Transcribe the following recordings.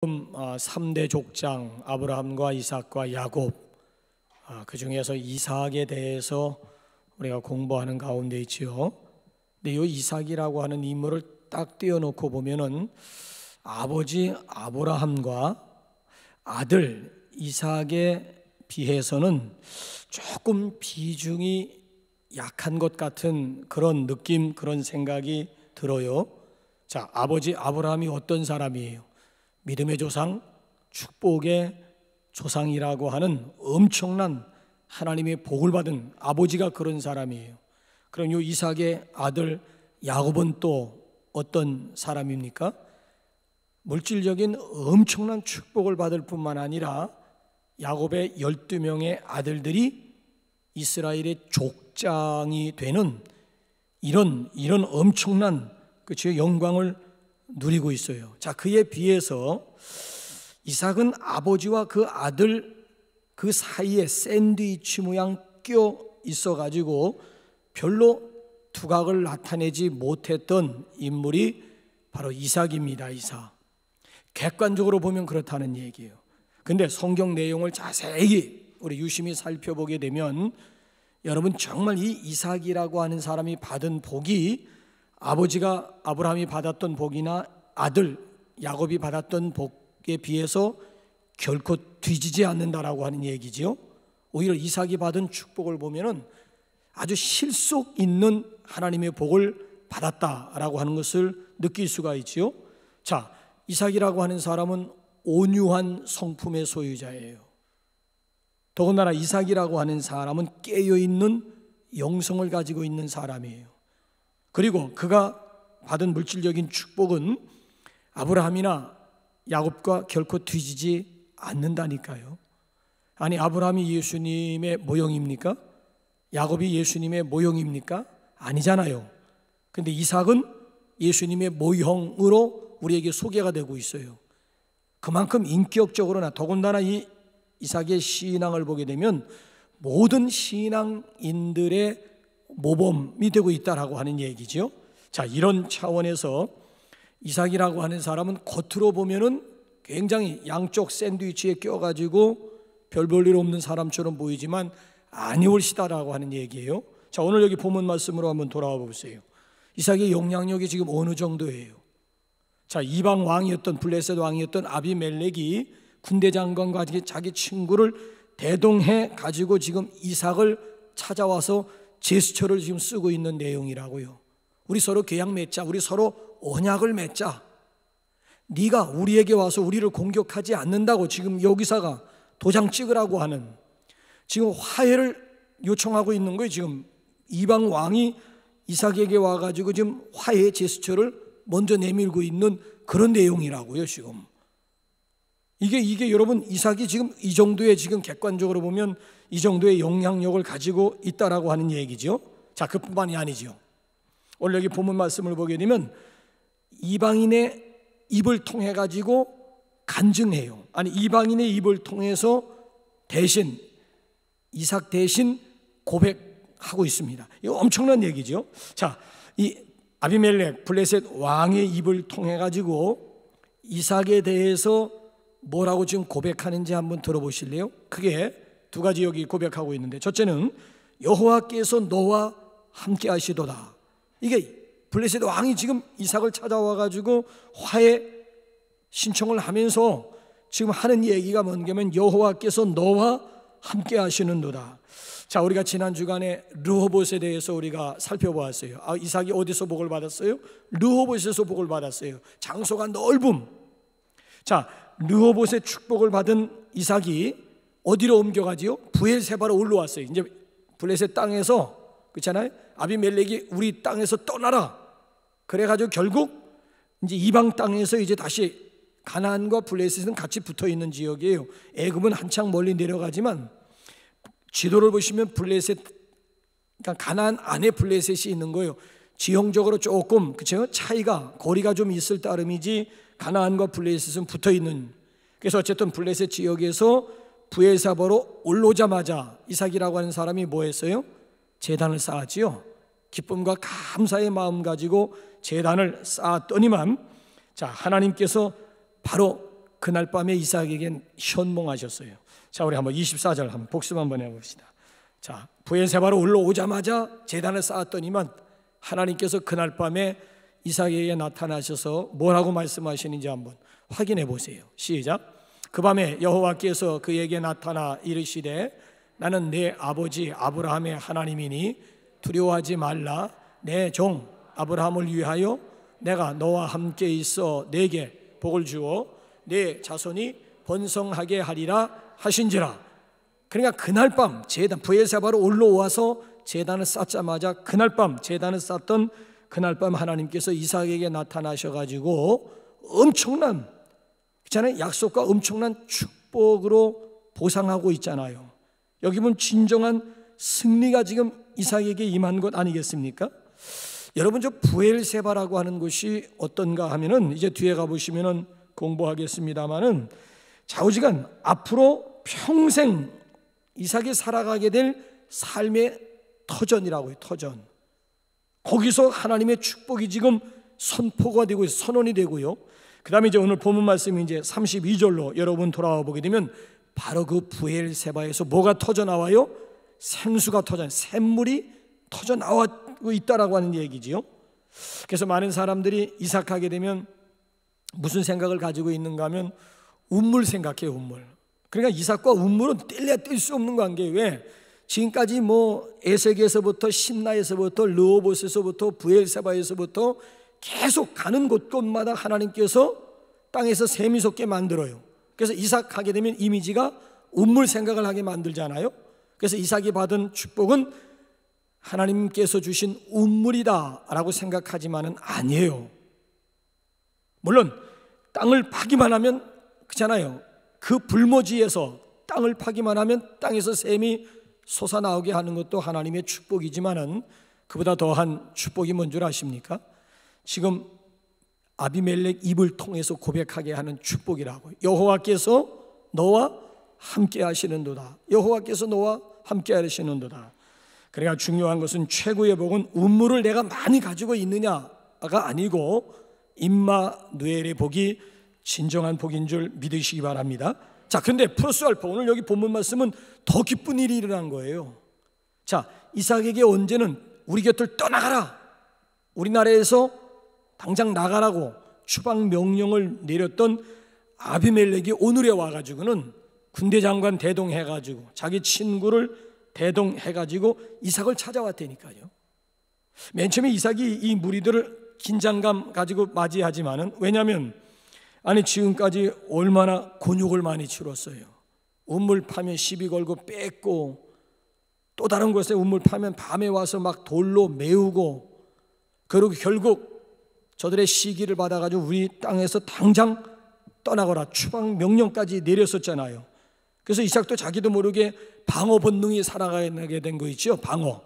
3대 족장 아브라함과 이삭과 야곱, 그 중에서 이삭에 대해서 우리가 공부하는 가운데 있지요. 근데 이 이삭이라고 하는 인물을 딱 띄워놓고 보면은 아버지 아브라함과 아들 이삭에 비해서는 조금 비중이 약한 것 같은 그런 느낌, 그런 생각이 들어요. 자, 아버지 아브라함이 어떤 사람이에요? 믿음의 조상, 축복의 조상이라고 하는 엄청난 하나님의 복을 받은 아버지가 그런 사람이에요. 그럼 이 이삭의 아들 야곱은 또 어떤 사람입니까? 물질적인 엄청난 축복을 받을 뿐만 아니라 야곱의 12명의 아들들이 이스라엘의 족장이 되는 이런 엄청난 영광을 누리고 있어요. 자, 그에 비해서 이삭은 아버지와 그 아들 그 사이에 샌드위치 모양 껴 있어가지고 별로 두각을 나타내지 못했던 인물이 바로 이삭입니다. 이삭. 객관적으로 보면 그렇다는 얘기예요. 근데 성경 내용을 자세히 우리 유심히 살펴보게 되면 여러분 정말 이 이삭이라고 하는 사람이 받은 복이 아버지가 아브라함이 받았던 복이나 아들 야곱이 받았던 복에 비해서 결코 뒤지지 않는다라고 하는 얘기지요. 오히려 이삭이 받은 축복을 보면은 아주 실속 있는 하나님의 복을 받았다라고 하는 것을 느낄 수가 있지요. 자, 이삭이라고 하는 사람은 온유한 성품의 소유자예요. 더군다나 이삭이라고 하는 사람은 깨어있는 영성을 가지고 있는 사람이에요. 그리고 그가 받은 물질적인 축복은 아브라함이나 야곱과 결코 뒤지지 않는다니까요. 아니, 아브라함이 예수님의 모형입니까? 야곱이 예수님의 모형입니까? 아니잖아요. 근데 이삭은 예수님의 모형으로 우리에게 소개가 되고 있어요. 그만큼 인격적으로나 더군다나 이 이삭의 신앙을 보게 되면 모든 신앙인들의 모범이 되고 있다라고 하는 얘기죠. 자, 이런 차원에서 이삭이라고 하는 사람은 겉으로 보면은 굉장히 양쪽 샌드위치에 껴가지고 별 볼 일 없는 사람처럼 보이지만 아니올시다라고 하는 얘기예요. 자, 오늘 여기 본문 말씀으로 한번 돌아와 보세요. 이삭의 영향력이 지금 어느 정도예요? 자, 이방 왕이었던 블레셋 왕이었던 아비멜렉이 군대 장관과 자기 친구를 대동해 가지고 지금 이삭을 찾아와서 제스처를 지금 쓰고 있는 내용이라고요. 우리 서로 계약 맺자, 우리 서로 언약을 맺자. 네가 우리에게 와서 우리를 공격하지 않는다고 지금 여기사가 도장 찍으라고 하는, 지금 화해를 요청하고 있는 거예요. 지금 이방 왕이 이삭에게 와가지고 지금 화해 제스처를 먼저 내밀고 있는 그런 내용이라고요. 지금 이게 여러분 이삭이 지금 이 정도의 지금 객관적으로 보면 이 정도의 영향력을 가지고 있다라고 하는 얘기죠. 자, 그뿐만이 아니죠. 오늘 여기 본문 말씀을 보게 되면 이방인의 입을 통해 가지고 간증해요. 아니, 이방인의 입을 통해서 대신 이삭 대신 고백하고 있습니다. 이거 엄청난 얘기죠. 자, 이 아비멜렉 블레셋 왕의 입을 통해 가지고 이삭에 대해서 뭐라고 지금 고백하는지 한번 들어보실래요? 크게 두 가지 여기 고백하고 있는데, 첫째는 여호와께서 너와 함께 하시도다. 이게 블레셋 왕이 지금 이삭을 찾아와 가지고 화해 신청을 하면서 지금 하는 얘기가 뭔가면 여호와께서 너와 함께 하시는도다. 자, 우리가 지난 주간에 르호봇에 대해서 우리가 살펴보았어요. 이삭이 어디서 복을 받았어요? 르호봇에서 복을 받았어요. 장소가 넓음. 자, 르호봇의 축복을 받은 이삭이 어디로 옮겨가지요? 브엘세바로 올라왔어요. 이제 블레셋 땅에서, 그렇잖아요. 아비멜렉이 우리 땅에서 떠나라. 그래가지고 결국 이제 이방 땅에서 이제 다시 가나안과 블레셋은 같이 붙어 있는 지역이에요. 애굽은 한창 멀리 내려가지만 지도를 보시면 블레셋, 그러니까 가나안 안에 블레셋이 있는 거예요. 지형적으로 조금 그렇죠? 차이가 거리가 좀 있을 따름이지 가나안과 블레셋은 붙어 있는. 그래서 어쨌든 블레셋 지역에서 브엘사바로 올라오자마자 이삭이라고 하는 사람이 뭐 했어요? 제단을 쌓았지요. 기쁨과 감사의 마음 가지고 제단을 쌓았더니만, 자, 하나님께서 바로 그날 밤에 이삭에게 현몽하셨어요. 자, 우리 한번 24절 한번 복습 한번 해봅시다. 자, 브엘세바로 올라오자마자 제단을 쌓았더니만 하나님께서 그날 밤에 이삭에게 나타나셔서 뭐라고 말씀하시는지 한번 확인해 보세요. 시작. 그 밤에 여호와께서 그에게 나타나 이르시되 나는 내 아버지 아브라함의 하나님이니 두려워하지 말라. 내 종 아브라함을 위하여 내가 너와 함께 있어 내게 복을 주어 내 자손이 번성하게 하리라 하신지라. 그러니까 그날 밤 제단 브엘세바로 올라와서 제단을 쌓자마자 그날 밤 제단을 쌓던 그날 밤 하나님께서 이삭에게 나타나셔가지고 엄청난 있잖아요. 약속과 엄청난 축복으로 보상하고 있잖아요. 여기 보면 진정한 승리가 지금 이삭에게 임한 것 아니겠습니까? 여러분, 저 브엘세바라고 하는 곳이 어떤가 하면은 이제 뒤에 가보시면은 공부하겠습니다만은 좌우지간 앞으로 평생 이삭이 살아가게 될 삶의 터전이라고요. 터전. 거기서 하나님의 축복이 지금 선포가 되고 선언이 되고요. 그 다음에 이제 오늘 본문 말씀이 이제 32절로 여러분 돌아와 보게 되면 바로 그 브엘세바에서 뭐가 터져 나와요? 생수가 터져, 샘물이 터져 나오고 있다라고 하는 얘기지요. 그래서 많은 사람들이 이삭하게 되면 무슨 생각을 가지고 있는가 하면 운물 생각해요. 운물. 그러니까 이삭과 운물은 뗄래야 뗄 수 없는 관계예요. 왜? 지금까지 뭐 에색에서부터 심나에서부터 르호봇에서부터 브엘세바에서부터 계속 가는 곳곳마다 하나님께서 땅에서 샘이 솟게 만들어요. 그래서 이삭 하게 되면 이미지가 운물 생각을 하게 만들잖아요. 그래서 이삭이 받은 축복은 하나님께서 주신 운물이다라고 생각하지만은 아니에요. 물론 땅을 파기만 하면 그렇잖아요. 그 불모지에서 땅을 파기만 하면 땅에서 샘이 솟아나오게 하는 것도 하나님의 축복이지만은 그보다 더한 축복이 뭔 줄 아십니까? 지금 아비멜렉 입을 통해서 고백하게 하는 축복이라고. 여호와께서 너와 함께 하시는도다. 여호와께서 너와 함께 하시는도다. 그러니까 중요한 것은 최고의 복은 운물을 내가 많이 가지고 있느냐가 아니고 임마누엘의 복이 진정한 복인 줄 믿으시기 바랍니다. 자, 근데 플러스 알파 오늘 여기 본문 말씀은 더 기쁜 일이 일어난 거예요. 자, 이삭에게 언제는 우리 곁을 떠나가라, 우리나라에서 당장 나가라고 추방 명령을 내렸던 아비멜렉이 오늘에 와가지고는 군대 장관 대동해가지고 자기 친구를 대동해가지고 이삭을 찾아왔다니까요. 맨 처음에 이삭이 이 무리들을 긴장감 가지고 맞이하지만은 왜냐하면 아니 지금까지 얼마나 곤욕을 많이 치렀어요. 우물 파면 시비 걸고 뺏고 또 다른 곳에 우물 파면 밤에 와서 막 돌로 메우고 그리고 결국 저들의 시기를 받아가지고 우리 땅에서 당장 떠나거라 추방 명령까지 내렸었잖아요. 그래서 이삭도 자기도 모르게 방어 본능이 살아가게 된 거 있죠. 방어.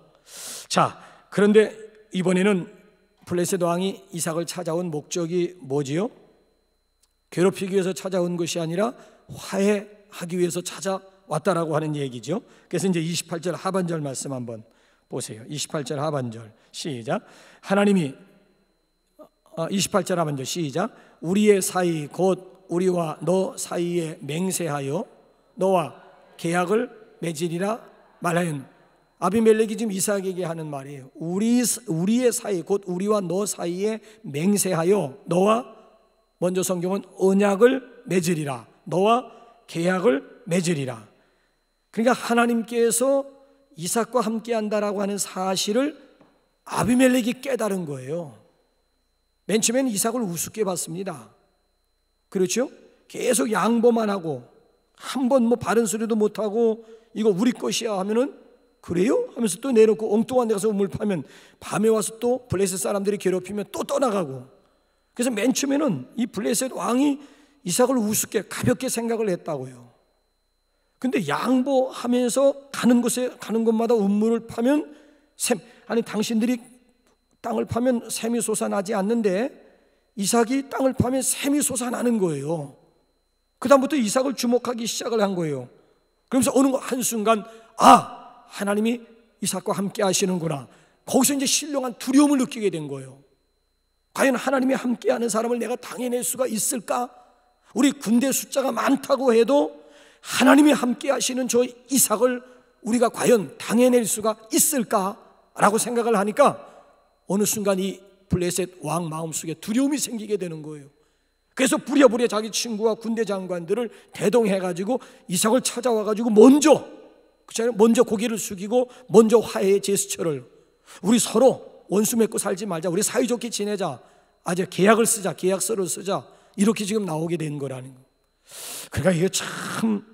자, 그런데 이번에는 블레셋 왕이 이삭을 찾아온 목적이 뭐지요? 괴롭히기 위해서 찾아온 것이 아니라 화해하기 위해서 찾아왔다라고 하는 얘기죠. 그래서 이제 28절 하반절 말씀 한번 보세요. 28절 하반절 시작. 하나님이 28절 하반절 시작. 우리의 사이 곧 우리와 너 사이에 맹세하여 너와 계약을 맺으리라 말하였노. 아비멜렉이 지금 이삭에게 하는 말이에요. 우리의 사이 곧 우리와 너 사이에 맹세하여 너와 먼저 성경은 언약을 맺으리라, 너와 계약을 맺으리라. 그러니까 하나님께서 이삭과 함께 한다라고 하는 사실을 아비멜렉이 깨달은 거예요. 맨 처음에는 이삭을 우습게 봤습니다. 그렇죠? 계속 양보만 하고 한 번 뭐 바른 소리도 못하고 이거 우리 것이야 하면은 그래요? 하면서 또 내놓고 엉뚱한 데 가서 우물 파면 밤에 와서 또 블레셋 사람들이 괴롭히면 또 떠나가고. 그래서 맨 처음에는 이 블레셋 왕이 이삭을 우습게 가볍게 생각을 했다고요. 근데 양보하면서 가는 곳마다 우물을 파면 아니 당신들이 땅을 파면 샘이 솟아나지 않는데 이삭이 땅을 파면 샘이 솟아나는 거예요. 그 다음부터 이삭을 주목하기 시작을 한 거예요. 그러면서 어느 한순간 하나님이 이삭과 함께 하시는구나. 거기서 이제 신령한 두려움을 느끼게 된 거예요. 과연 하나님이 함께하는 사람을 내가 당해낼 수가 있을까? 우리 군대 숫자가 많다고 해도 하나님이 함께 하시는 저 이삭을 우리가 과연 당해낼 수가 있을까라고 생각을 하니까 어느 순간 이 블레셋 왕 마음속에 두려움이 생기게 되는 거예요. 그래서 부랴부랴 자기 친구와 군대 장관들을 대동해가지고 이삭을 찾아와가지고 먼저 고개를 숙이고 먼저 화해의 제스처를, 우리 서로 원수 맺고 살지 말자, 우리 사이좋게 지내자, 아주 계약을 쓰자, 계약서를 쓰자, 이렇게 지금 나오게 된 거라는 거예요. 그러니까 이게 참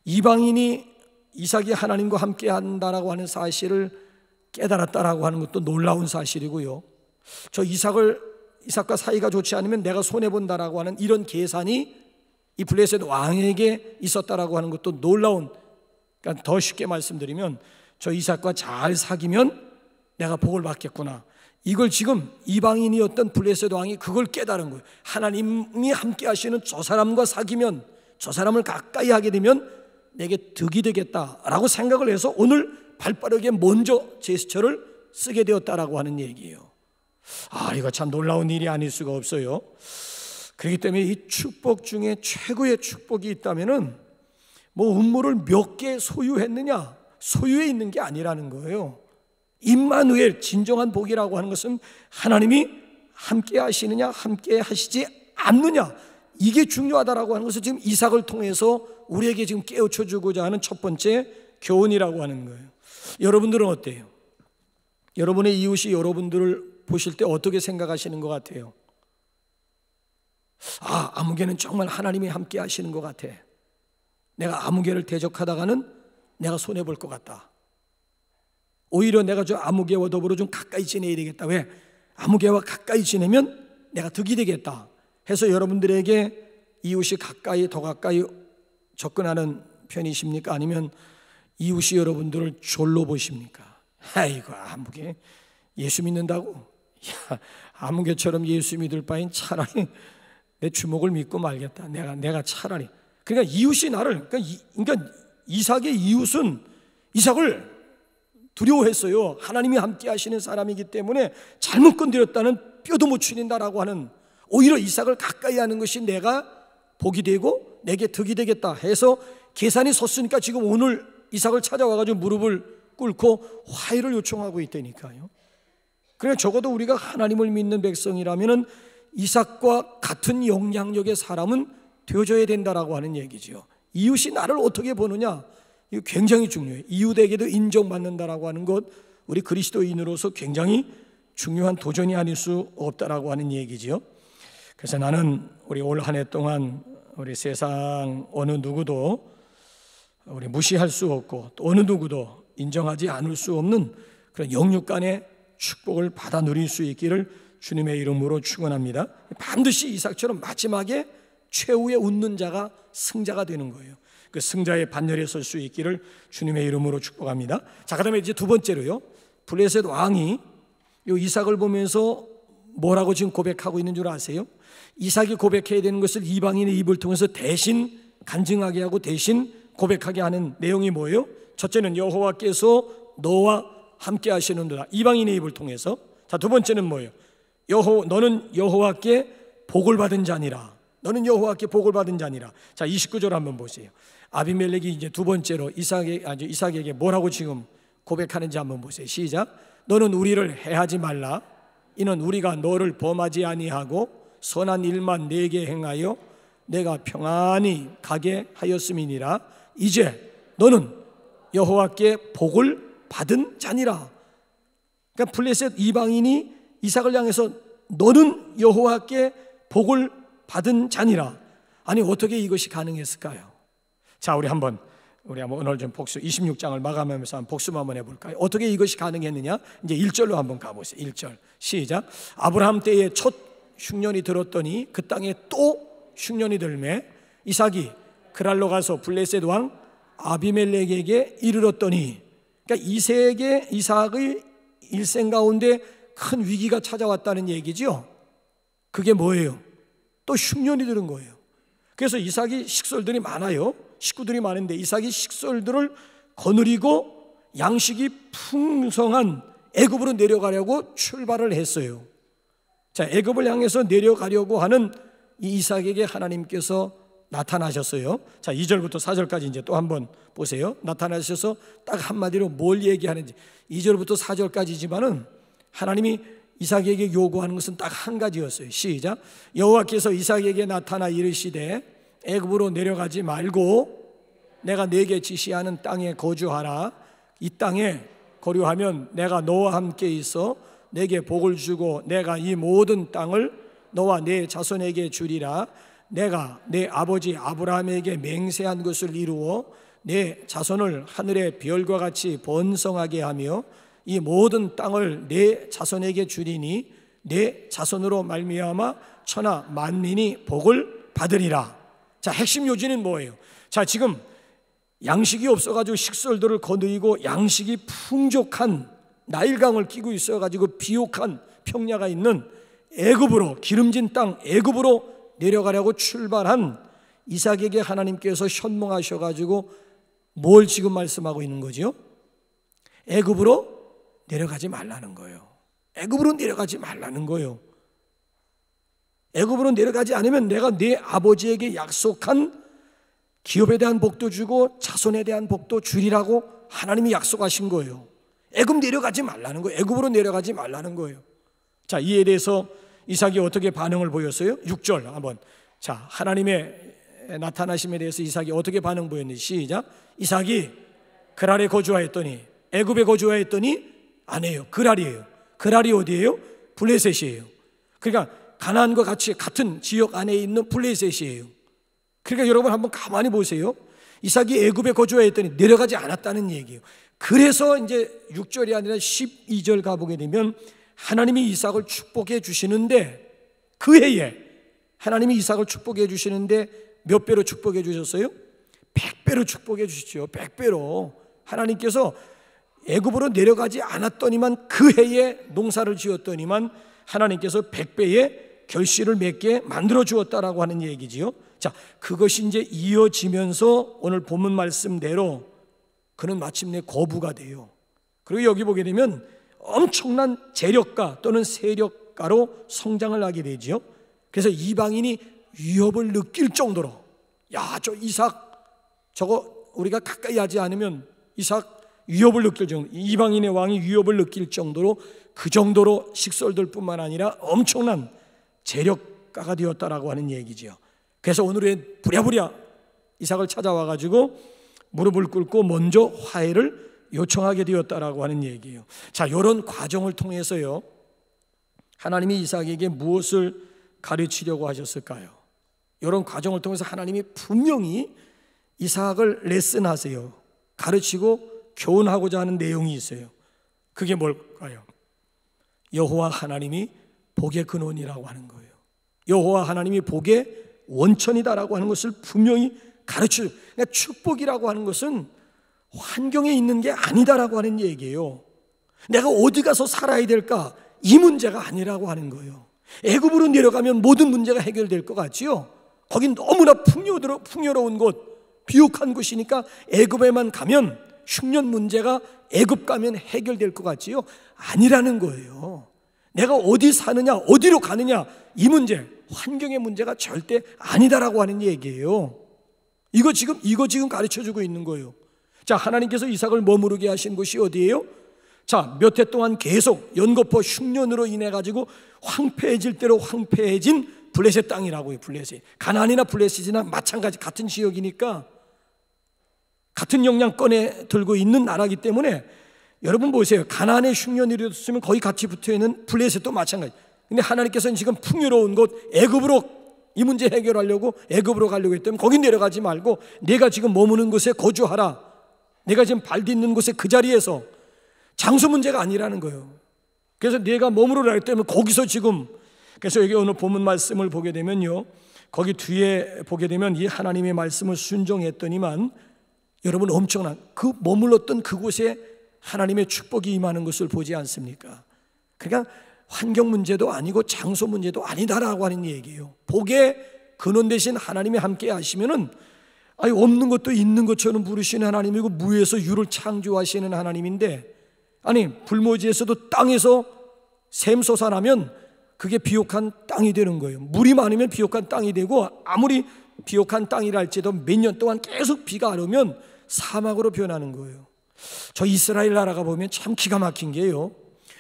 이방인이 이삭이 하나님과 함께 한다라고 하는 사실을 깨달았다라고 하는 것도 놀라운 사실이고요. 저 이삭과 사이가 좋지 않으면 내가 손해본다라고 하는 이런 계산이 이 블레셋 왕에게 있었다라고 하는 것도 놀라운, 그러니까 더 쉽게 말씀드리면 저 이삭과 잘 사귀면 내가 복을 받겠구나, 이걸 지금 이방인이었던 블레셋 왕이 그걸 깨달은 거예요. 하나님이 함께 하시는 저 사람과 사귀면, 저 사람을 가까이 하게 되면 내게 득이 되겠다라고 생각을 해서 오늘 발빠르게 먼저 제스처를 쓰게 되었다라고 하는 얘기예요. 이거 참 놀라운 일이 아닐 수가 없어요. 그렇기 때문에 이 축복 중에 최고의 축복이 있다면은 뭐 음모를 몇 개 소유했느냐, 소유에 있는 게 아니라는 거예요. 임마누엘, 진정한 복이라고 하는 것은 하나님이 함께 하시느냐, 함께 하시지 않느냐, 이게 중요하다라고 하는 것을 지금 이삭을 통해서 우리에게 지금 깨우쳐 주고자 하는 첫 번째 교훈이라고 하는 거예요. 여러분들은 어때요? 여러분의 이웃이 여러분들을 보실 때 어떻게 생각하시는 것 같아요? 아무개는 정말 하나님이 함께 하시는 것 같아. 내가 아무개를 대적하다가는 내가 손해볼 것 같다. 오히려 내가 저 아무개와 더불어 좀 가까이 지내야 되겠다. 왜? 아무개와 가까이 지내면 내가 득이 되겠다 해서 여러분들에게 이웃이 더 가까이 접근하는 편이십니까? 아니면 이웃이 여러분들을 졸로 보십니까? 아이고, 아무개 예수 믿는다고? 야, 아무개처럼 예수 믿을 바엔 차라리 내 주먹을 믿고 말겠다. 내가 차라리. 그러니까 이웃이 나를, 그러니까 이삭의 이웃은 이삭을 두려워했어요. 하나님이 함께 하시는 사람이기 때문에 잘못 건드렸다는 뼈도 못 추린다라고 하는, 오히려 이삭을 가까이 하는 것이 내가 복이 되고 내게 득이 되겠다 해서 계산이 섰으니까 지금 오늘 이삭을 찾아와가지고 무릎을 꿇고 화해를 요청하고 있다니까요. 그러니까 적어도 우리가 하나님을 믿는 백성이라면 이삭과 같은 영향력의 사람은 되어져야 된다라고 하는 얘기죠. 이웃이 나를 어떻게 보느냐, 이거 굉장히 중요해요. 이웃에게도 인정받는다라고 하는 것, 우리 그리스도인으로서 굉장히 중요한 도전이 아닐 수 없다라고 하는 얘기죠. 그래서 나는 우리 올 한 해 동안 우리 세상 어느 누구도 우리 무시할 수 없고 또 어느 누구도 인정하지 않을 수 없는 그런 영육 간의 축복을 받아 누릴 수 있기를 주님의 이름으로 축원합니다. 반드시 이삭처럼 마지막에 최후에 웃는 자가 승자가 되는 거예요. 그 승자의 반열에 설 수 있기를 주님의 이름으로 축복합니다. 자, 그다음에 이제 두 번째로요, 블레셋 왕이 이 이삭을 보면서 뭐라고 지금 고백하고 있는 줄 아세요? 이삭이 고백해야 되는 것을 이방인의 입을 통해서 대신 간증하게 하고 대신 고백하게 하는 내용이 뭐예요? 첫째는 여호와께서 너와 함께 하시는도다, 이방인의 입을 통해서. 자, 두 번째는 뭐예요? 너는 여호와께 복을 받은 자니라. 너는 여호와께 복을 받은 자니라. 자, 29절 한번 보세요. 아비멜렉이 이제 두 번째로 이삭에게 뭐라고 지금 고백하는지 한번 보세요. 시작. 너는 우리를 해하지 말라. 이는 우리가 너를 범하지 아니하고 선한 일만 내게 행하여 내가 평안히 가게 하였음이니라. 이제 너는 여호와께 복을 받은 자니라. 그러니까 블레셋 이방인이 이삭을 향해서 너는 여호와께 복을 받은 자니라. 아니, 어떻게 이것이 가능했을까요? 자, 우리 한번 오늘 좀 복수 26장을 마감하면서 한번 복습 한번 해볼까요? 어떻게 이것이 가능했느냐? 이제 1절로 한번 가보세요. 1절 시작. 아브라함 때에 첫 흉년이 들었더니 그 땅에 또 흉년이 들매 이삭이 그랄로 가서 블레셋 왕 아비멜렉에게 이르렀더니, 그러니까 이삭의 일생 가운데 큰 위기가 찾아왔다는 얘기죠. 그게 뭐예요? 또 흉년이 들은 거예요. 그래서 이삭이 식솔들이 많아요. 식구들이 많은데 이삭이 식솔들을 거느리고 양식이 풍성한 애굽으로 내려가려고 출발을 했어요. 자, 애굽을 향해서 내려가려고 하는 이 이삭에게 하나님께서 나타나셨어요. 자, 2절부터 4절까지 이제 또 한번 보세요. 나타나셔서 딱 한마디로 뭘 얘기하는지. 2절부터 4절까지지만은 하나님이 이삭에게 요구하는 것은 딱 한 가지였어요. 시작. 여호와께서 이삭에게 나타나 이르시되 애굽으로 내려가지 말고 내가 네게 지시하는 땅에 거주하라. 이 땅에 거류하면 내가 너와 함께 있어 네게 복을 주고 내가 이 모든 땅을 너와 네 자손에게 주리라. 내가 내 아버지 아브라함에게 맹세한 것을 이루어 내 자손을 하늘의 별과 같이 번성하게 하며 이 모든 땅을 내 자손에게 주리니 내 자손으로 말미암아 천하 만민이 복을 받으리라. 자, 핵심 요지는 뭐예요? 자, 지금 양식이 없어가지고 식솔들을 거느리고 양식이 풍족한 나일강을 끼고 있어가지고 비옥한 평야가 있는 애굽으로, 기름진 땅 애굽으로 내려가려고 출발한 이삭에게 하나님께서 현몽하셔가지고 뭘 지금 말씀하고 있는 거죠? 애굽으로 내려가지 말라는 거예요. 애굽으로 내려가지 말라는 거예요. 애굽으로 내려가지 않으면 내가 네 아버지에게 약속한 기업에 대한 복도 주고 자손에 대한 복도 주리라고 하나님이 약속하신 거예요. 애굽 내려가지 말라는 거예요. 애굽으로 내려가지 말라는 거예요. 자, 이에 대해서 이삭이 어떻게 반응을 보였어요? 6절 한번. 자, 하나님의 나타나심에 대해서 이삭이 어떻게 반응 보였는지 시작. 이삭이 그랄에 거주하였더니, 애굽에 거주하였더니 아니에요. 그랄이에요. 그랄이 어디예요? 블레셋이에요. 그러니까 가나안과 같이 같은 지역 안에 있는 블레셋이에요. 그러니까 여러분 한번 가만히 보세요. 이삭이 애굽에 거주하였더니 내려가지 않았다는 얘기예요. 그래서 이제 6절이 아니라 12절 가보게 되면 하나님이 이삭을 축복해 주시는데, 그 해에 하나님이 이삭을 축복해 주시는데 몇 배로 축복해 주셨어요? 100배로 축복해 주시죠. 100배로. 하나님께서 애굽으로 내려가지 않았더니만, 그 해에 농사를 지었더니만 하나님께서 100배의 결실을 맺게 만들어 주었다라고 하는 얘기지요. 자, 그것이 이제 이어지면서 오늘 본문 말씀대로 그는 마침내 거부가 돼요. 그리고 여기 보게 되면 엄청난 재력가 또는 세력가로 성장을 하게 되죠. 그래서 이방인이 위협을 느낄 정도로, 야, 저 이삭 저거 우리가 가까이 하지 않으면 이삭 위협을 느낄 정도, 이방인의 왕이 위협을 느낄 정도로, 그 정도로 식솔들뿐만 아니라 엄청난 재력가가 되었다라고 하는 얘기지요. 그래서 오늘은 부랴부랴 이삭을 찾아와 가지고 무릎을 꿇고 먼저 화해를 요청하게 되었다라고 하는 얘기예요. 자, 이런 과정을 통해서요, 하나님이 이삭에게 무엇을 가르치려고 하셨을까요? 이런 과정을 통해서 하나님이 분명히 이삭을 레슨하세요. 가르치고 교훈하고자 하는 내용이 있어요. 그게 뭘까요? 여호와 하나님이 복의 근원이라고 하는 거예요. 여호와 하나님이 복의 원천이다라고 하는 것을 분명히 가르쳐요. 그러니까 축복이라고 하는 것은 환경에 있는 게 아니다라고 하는 얘기예요. 내가 어디 가서 살아야 될까? 이 문제가 아니라고 하는 거예요. 애굽으로 내려가면 모든 문제가 해결될 것 같지요? 거긴 너무나 풍요로운 곳, 비옥한 곳이니까 애굽에만 가면 흉년 문제가 애굽 가면 해결될 것 같지요? 아니라는 거예요. 내가 어디 사느냐, 어디로 가느냐, 이 문제, 환경의 문제가 절대 아니다라고 하는 얘기예요. 이거 지금 가르쳐주고 있는 거예요. 자, 하나님께서 이삭을 머무르게 하신 곳이 어디예요? 자, 몇 해 동안 계속 연거푸 흉년으로 인해 가지고 황폐해질 대로 황폐해진 블레셋 땅이라고요. 블레셋. 가나안이나 블레셋이나 마찬가지 같은 지역이니까 같은 영향권에 들고 있는 나라이기 때문에, 여러분 보세요. 가나안의 흉년이 일어났으면 거의 같이 붙어있는 블레셋도 마찬가지. 근데 하나님께서는 지금 풍요로운 곳 애굽으로 이 문제 해결하려고 애굽으로 가려고 했다면 거기 내려가지 말고 내가 지금 머무는 곳에 거주하라. 내가 지금 발 딛는 곳에 그 자리에서, 장소 문제가 아니라는 거예요. 그래서 내가 머무르라 했다면 거기서 지금, 그래서 여기 오늘 본문 말씀을 보게 되면요, 거기 뒤에 보게 되면 이 하나님의 말씀을 순종했더니만 여러분 엄청난 그 머물렀던 그곳에 하나님의 축복이 임하는 것을 보지 않습니까? 그러니까 환경 문제도 아니고 장소 문제도 아니다라고 하는 얘기예요. 복의 근원 대신 하나님이 함께 하시면은, 아니 없는 것도 있는 것처럼 부르시는 하나님이고 무에서 유를 창조하시는 하나님인데, 아니 불모지에서도 땅에서 샘솟아나면 그게 비옥한 땅이 되는 거예요. 물이 많으면 비옥한 땅이 되고, 아무리 비옥한 땅이라 할지라도 몇 년 동안 계속 비가 안 오면 사막으로 변하는 거예요. 저 이스라엘 나라가 보면 참 기가 막힌 게요,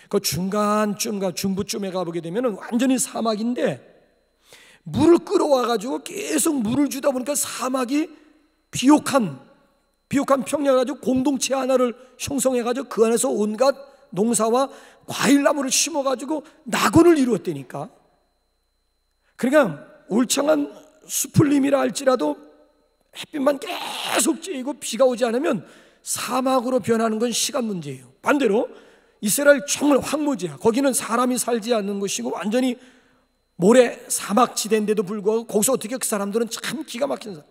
그 중간쯤과 중부쯤에 가보게 되면 완전히 사막인데 물을 끌어와가지고 계속 물을 주다 보니까 사막이 비옥한 평야를 가지고 공동체 하나를 형성해가지고 그 안에서 온갖 농사와 과일나무를 심어가지고 낙원을 이루었다니까. 그러니까 울창한 수풀림이라 할지라도 햇빛만 계속 쬐고 비가 오지 않으면 사막으로 변하는 건 시간 문제예요. 반대로 이스라엘 정말 황무지야. 거기는 사람이 살지 않는 곳이고 완전히 모래 사막지대인데도 불구하고 거기서 어떻게 그 사람들은 참 기가 막힌 사람,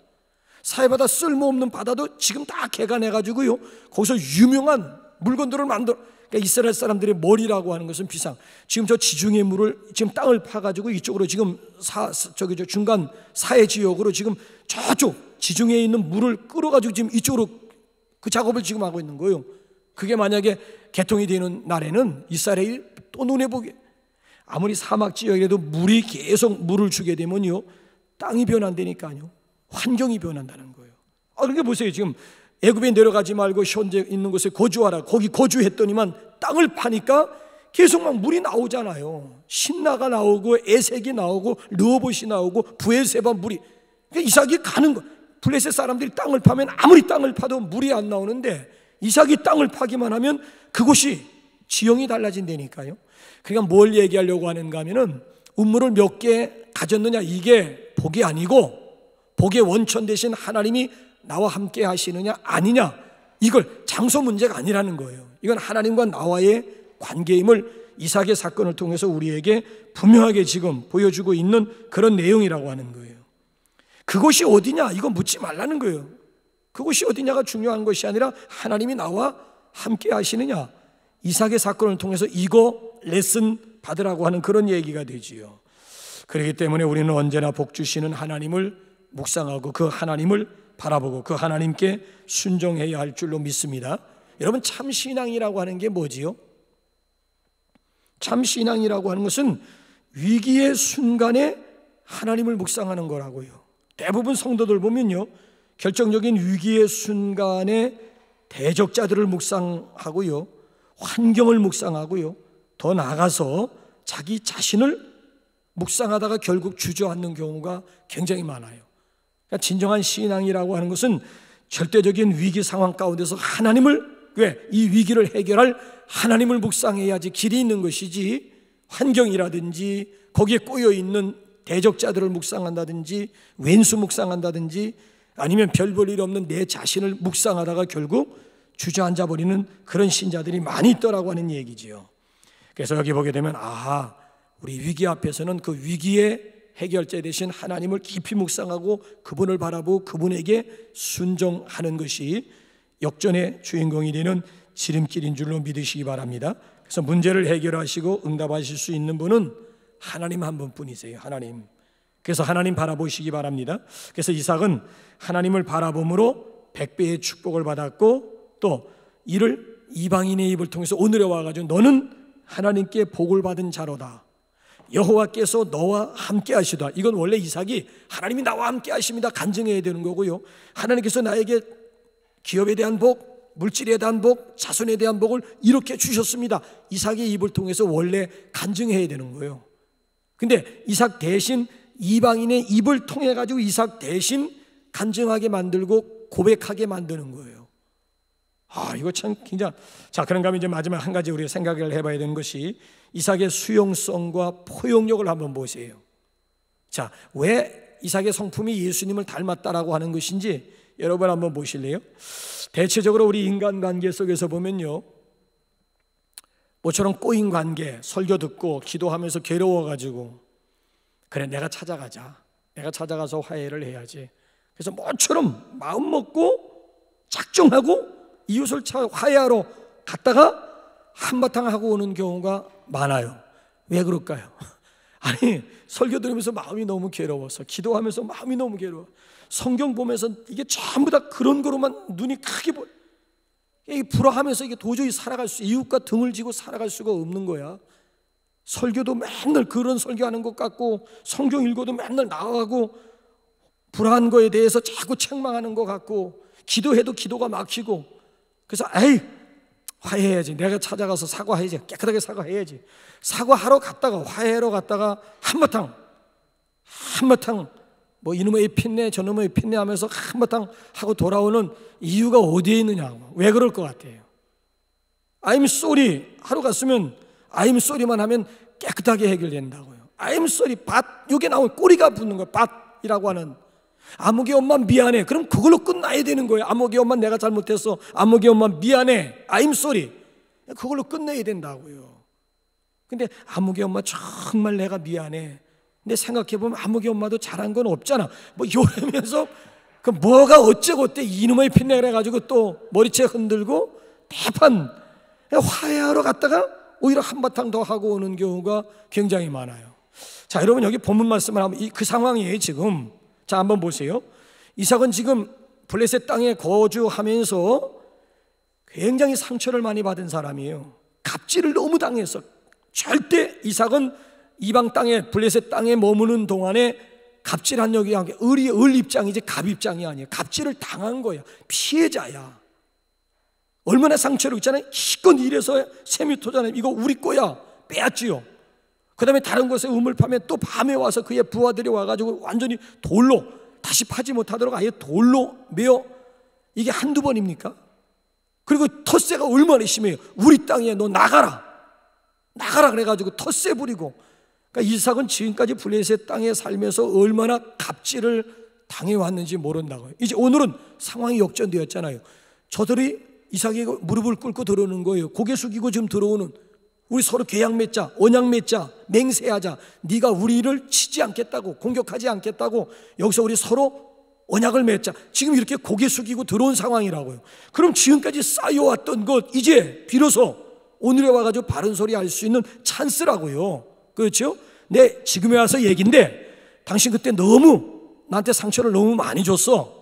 사해바다 쓸모없는 바다도 지금 다 개간해가지고요 거기서 유명한 물건들을 만들어. 그러니까 이스라엘 사람들의 머리라고 하는 것은 비상. 지금 저 지중해 물을 지금 땅을 파가지고 이쪽으로 지금 저 중간 사해 지역으로 지금 저쪽 지중해에 있는 물을 끌어가지고 지금 이쪽으로 그 작업을 지금 하고 있는 거예요. 그게 만약에 개통이 되는 날에는 이스라엘이 또 눈에 보게, 아무리 사막 지역이라도 물이 계속 물을 주게 되면요 땅이 변한다니까요. 환경이 변한다는 거예요. 그러니까 보세요. 지금 애굽에 내려가지 말고 현재 있는 곳에 거주하라. 거기 거주했더니만 땅을 파니까 계속 막 물이 나오잖아요. 신나가 나오고 에색이 나오고 르호봇이 나오고 브엘세바 물이. 그러니까 이삭이 가는 거. 블레셋 사람들이 땅을 파면 아무리 땅을 파도 물이 안 나오는데 이삭이 땅을 파기만 하면 그곳이 지형이 달라진다니까요. 그러니까 뭘 얘기하려고 하는가 하면은 우물을 몇 개 가졌느냐, 이게 복이 아니고 복의 원천 대신 하나님이 나와 함께 하시느냐 아니냐, 이걸 장소 문제가 아니라는 거예요. 이건 하나님과 나와의 관계임을 이삭의 사건을 통해서 우리에게 분명하게 지금 보여주고 있는 그런 내용이라고 하는 거예요. 그것이 어디냐 이거 묻지 말라는 거예요. 그것이 어디냐가 중요한 것이 아니라 하나님이 나와 함께 하시느냐, 이삭의 사건을 통해서 이거 레슨 받으라고 하는 그런 얘기가 되지요. 그렇기 때문에 우리는 언제나 복 주시는 하나님을 묵상하고 그 하나님을 바라보고 그 하나님께 순종해야 할 줄로 믿습니다. 여러분, 참신앙이라고 하는 게 뭐지요? 참신앙이라고 하는 것은 위기의 순간에 하나님을 묵상하는 거라고요. 대부분 성도들 보면요 결정적인 위기의 순간에 대적자들을 묵상하고요, 환경을 묵상하고요, 더 나아가서 자기 자신을 묵상하다가 결국 주저앉는 경우가 굉장히 많아요. 그러니까 진정한 신앙이라고 하는 것은 절대적인 위기 상황 가운데서 하나님을, 왜? 이 위기를 해결할 하나님을 묵상해야지 길이 있는 것이지, 환경이라든지 거기에 꼬여있는 대적자들을 묵상한다든지 왼수 묵상한다든지 아니면 별 볼 일 없는 내 자신을 묵상하다가 결국 주저앉아 버리는 그런 신자들이 많이 있더라고 하는 얘기지요. 그래서 여기 보게 되면 아하, 우리 위기 앞에서는 그 위기의 해결자 되신 하나님을 깊이 묵상하고 그분을 바라보고 그분에게 순종하는 것이 역전의 주인공이 되는 지름길인 줄로 믿으시기 바랍니다. 그래서 문제를 해결하시고 응답하실 수 있는 분은 하나님 한 분뿐이세요. 하나님. 그래서 하나님 바라보시기 바랍니다. 그래서 이삭은 하나님을 바라봄으로 100배의 축복을 받았고, 또 이를 이방인의 입을 통해서 오늘에 와가지고 너는 하나님께 복을 받은 자로다, 여호와께서 너와 함께 하시다. 이건 원래 이삭이 하나님이 나와 함께 하십니다 간증해야 되는 거고요, 하나님께서 나에게 기업에 대한 복, 물질에 대한 복, 자손에 대한 복을 이렇게 주셨습니다, 이삭의 입을 통해서 원래 간증해야 되는 거예요. 근데 이삭 대신 이방인의 입을 통해 가지고 이삭 대신 간증하게 만들고 고백하게 만드는 거예요. 이거 참 굉장히. 자, 그런가 하면 이제 마지막 한 가지 우리가 생각을 해봐야 되는 것이 이삭의 수용성과 포용력을 한번 보세요. 자, 왜 이삭의 성품이 예수님을 닮았다라고 하는 것인지 여러분 한번 보실래요? 대체적으로 우리 인간관계 속에서 보면요, 모처럼 꼬인 관계, 설교 듣고 기도하면서 괴로워가지고 그래 내가 찾아가서 화해를 해야지, 그래서 모처럼 마음 먹고 작정하고 이웃을 화해하러 갔다가 한바탕 하고 오는 경우가 많아요. 왜 그럴까요? 아니, 설교 들으면서 마음이 너무 괴로워서, 기도하면서 마음이 너무 괴로워, 성경 보면서 이게 전부 다 그런 거로만 눈이 크게 보여. 이게 불화하면서 이게 도저히 살아갈 수, 이웃과 등을 지고 살아갈 수가 없는 거야. 설교도 맨날 그런 설교하는 것 같고, 성경 읽어도 맨날 나가고, 불안한 거에 대해서 자꾸 책망하는 것 같고, 기도해도 기도가 막히고, 그래서 에이 화해해야지, 내가 찾아가서 사과해야지, 깨끗하게 사과해야지. 사과하러 갔다가 화해하러 갔다가 한바탕 뭐 이놈의 핀네 저놈의 핀네 하면서 한바탕 하고 돌아오는 이유가 어디에 있느냐. 왜 그럴 것 같아요? I'm sorry 하러 갔으면 I'm sorry만 하면 깨끗하게 해결된다고요. I'm sorry but 이게 나오면 꼬리가 붙는 거예요. but이라고 하는, 아무개 엄마 미안해, 그럼 그걸로 끝나야 되는 거예요. 아무개 엄마 내가 잘못했어, 아무개 엄마 미안해, I'm sorry, 그걸로 끝내야 된다고요. 근데 아무개 엄마 정말 내가 미안해, 근데 생각해보면 아무개 엄마도 잘한 건 없잖아, 뭐 이러면서 그 뭐가 어째고 어때 이놈의 핀내를 해가지고 또 머리채 흔들고 대판 화해하러 갔다가 오히려 한바탕 더 하고 오는 경우가 굉장히 많아요. 자, 여러분 여기 본문 말씀을 하면 그 상황이에요 지금. 자, 한번 보세요. 이삭은 지금 블레셋 땅에 거주하면서 굉장히 상처를 많이 받은 사람이에요. 갑질을 너무 당해서 절대 이삭은 이방 땅에 블레셋 땅에 머무는 동안에 갑질한 적이 아니라 을 입장이지 갑 입장이 아니에요. 갑질을 당한 거야. 피해자야. 얼마나 상처를 있잖아요. 시건 이래서 세미토잖아요. 이거 우리 거야. 빼앗지요. 그 다음에 다른 곳에 우물 파면 또 밤에 와서 그의 부하들이 와가지고 완전히 돌로 다시 파지 못하도록 아예 돌로 매어, 이게 한두 번입니까? 그리고 텃세가 얼마나 심해요. 우리 땅에 너 나가라 그래가지고 텃세 부리고. 그러니까 이삭은 지금까지 블레셋 땅에 살면서 얼마나 갑질을 당해왔는지 모른다고요. 이제 오늘은 상황이 역전되었잖아요. 저들이 이삭에게 무릎을 꿇고 들어오는 거예요. 고개 숙이고 지금 들어오는, 우리 서로 계약 맺자, 언약 맺자, 맹세하자, 네가 우리를 치지 않겠다고, 공격하지 않겠다고, 여기서 우리 서로 언약을 맺자. 지금 이렇게 고개 숙이고 들어온 상황이라고요. 그럼 지금까지 쌓여왔던 것 이제 비로소 오늘에 와가지고 바른 소리 할 수 있는 찬스라고요. 그렇죠? 내 지금에 와서 얘기인데 당신 그때 너무 나한테 상처를 너무 많이 줬어.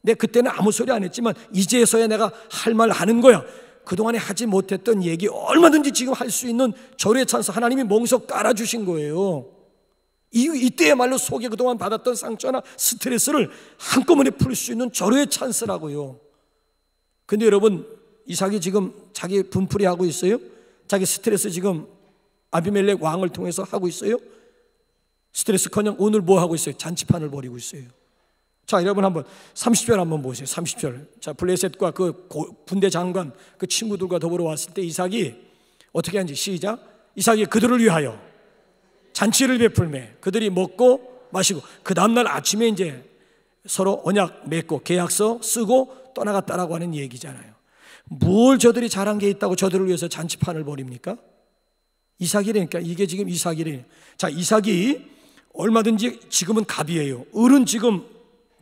내 그때는 아무 소리 안 했지만 이제서야 내가 할 말 하는 거야. 그동안에 하지 못했던 얘기 얼마든지 지금 할 수 있는 절호의 찬스 하나님이 멍석 깔아주신 거예요. 이때야말로 속에 그동안 받았던 상처나 스트레스를 한꺼번에 풀 수 있는 절호의 찬스라고요. 근데 여러분, 이삭이 지금 자기 분풀이 하고 있어요? 자기 스트레스 지금 아비멜렉 왕을 통해서 하고 있어요? 스트레스커녕 오늘 뭐 하고 있어요? 잔치판을 벌이고 있어요. 자, 여러분 한번 30절 한번 보세요. 30절. 자, 블레셋과 그 군대 장관 그 친구들과 더불어 왔을 때 이삭이 어떻게 하는지 시작. 이삭이 그들을 위하여 잔치를 베풀매 그들이 먹고 마시고 그 다음날 아침에 이제 서로 언약 맺고 계약서 쓰고 떠나갔다라고 하는 얘기잖아요. 뭘 저들이 잘한 게 있다고 저들을 위해서 잔치판을 벌입니까? 이삭이라니까. 이게 지금 이삭이래요. 자, 이삭이 얼마든지 지금은 갑이에요. 을은 지금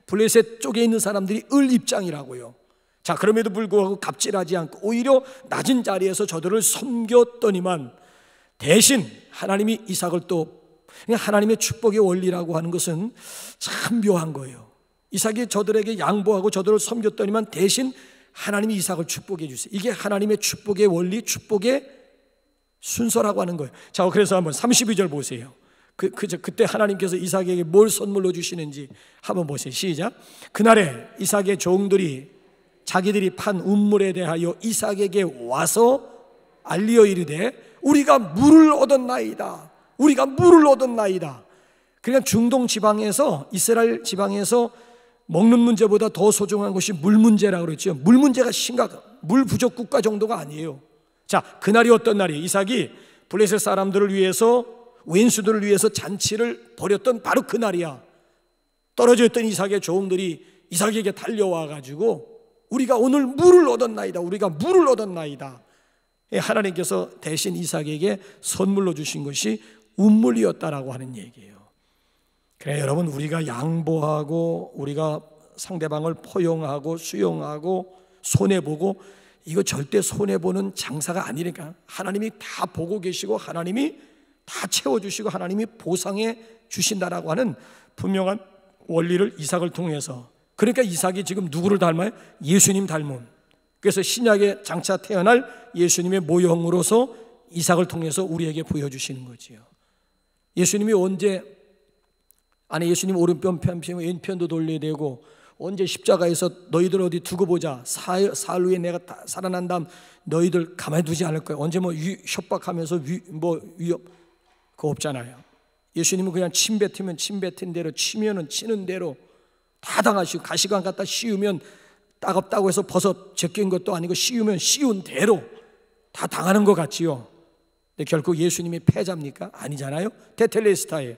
블레셋 쪽에 있는 사람들이 을 입장이라고요. 자, 그럼에도 불구하고 갑질하지 않고 오히려 낮은 자리에서 저들을 섬겼더니만 대신 하나님이 이삭을 또, 하나님의 축복의 원리라고 하는 것은 참 묘한 거예요. 이삭이 저들에게 양보하고 저들을 섬겼더니만 대신 하나님이 이삭을 축복해 주세요. 이게 하나님의 축복의 원리, 축복의 순서라고 하는 거예요. 자, 그래서 한번 32절 보세요. 그때 하나님께서 이삭에게 뭘 선물로 주시는지 한번 보세요. 시작. 그날에 이삭의 종들이 자기들이 판 우물에 대하여 이삭에게 와서 알리어 이르되 우리가 물을 얻었나이다. 우리가 물을 얻었나이다. 그러니까 중동 지방에서, 이스라엘 지방에서 먹는 문제보다 더 소중한 것이 물 문제라고 그랬죠. 물 문제가 심각한, 물 부족 국가 정도가 아니에요. 자, 그날이 어떤 날이에요? 이삭이 블레셋 사람들을 위해서, 왼수들을 위해서 잔치를 벌였던 바로 그 날이야. 떨어져 있던 이삭의 종들이 이삭에게 달려와 가지고 우리가 오늘 물을 얻었나이다. 우리가 물을 얻었나이다. 하나님께서 대신 이삭에게 선물로 주신 것이 운물이었다라고 하는 얘기예요. 그래, 여러분, 우리가 양보하고 우리가 상대방을 포용하고 수용하고 손해보고, 이거 절대 손해보는 장사가 아니니까. 하나님이 다 보고 계시고 하나님이 다 채워주시고 하나님이 보상해 주신다라고 하는 분명한 원리를 이삭을 통해서. 그러니까 이삭이 지금 누구를 닮아요? 예수님 닮은. 그래서 신약에 장차 태어날 예수님의 모형으로서 이삭을 통해서 우리에게 보여주시는 거지요. 예수님이 언제 예수님 오른편 편편 왼편도 돌려야 되고 언제 십자가에서 너희들 어디 두고 보자, 사흘 후에 내가 살아난 다음 너희들 가만히 두지 않을 거야. 언제 협박하면서 위협 그거 없잖아요. 예수님은 그냥 침 뱉으면 침 뱉은 대로, 치면은 치는 대로 다 당하시고, 가시관 갖다 씌우면 따갑다고 해서 버섯 제낀 것도 아니고 씌우면 씌운 대로 다 당하는 것 같지요. 근데 결국 예수님이 패자입니까? 아니잖아요. 테텔레스타에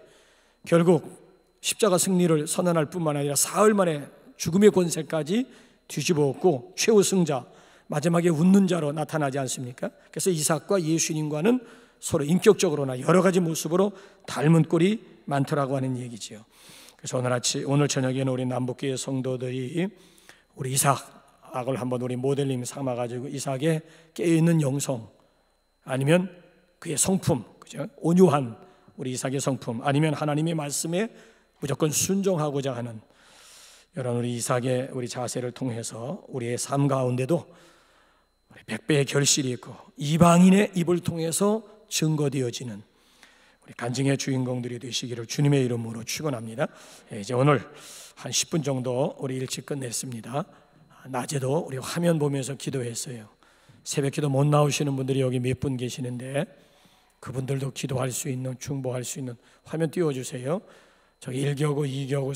결국 십자가 승리를 선언할 뿐만 아니라 사흘 만에 죽음의 권세까지 뒤집어엎고 최우승자, 마지막에 웃는 자로 나타나지 않습니까? 그래서 이삭과 예수님과는 서로 인격적으로나 여러 가지 모습으로 닮은 꼴이 많더라고 하는 얘기지요. 그래서 오늘 저녁에는 우리 남북교회 성도들이 우리 이삭을 한번 우리 모델님 삼아가지고 이삭의 깨어있는 영성, 아니면 그의 성품, 그죠? 온유한 우리 이삭의 성품, 아니면 하나님의 말씀에 무조건 순종하고자 하는 이런 우리 이삭의 우리 자세를 통해서 우리의 삶 가운데도 100배의 결실이 있고 이방인의 입을 통해서 증거되어지는 우리 간증의 주인공들이 되시기를 주님의 이름으로 축원합니다. 이제 오늘 한 10분 정도 우리 일찍 끝냈습니다. 낮에도 우리 화면 보면서 기도했어요. 새벽 기도 못 나오시는 분들이 여기 몇 분 계시는데 그분들도 기도할 수 있는, 중보할 수 있는 화면 띄워주세요. 저기 1격우, 2격우,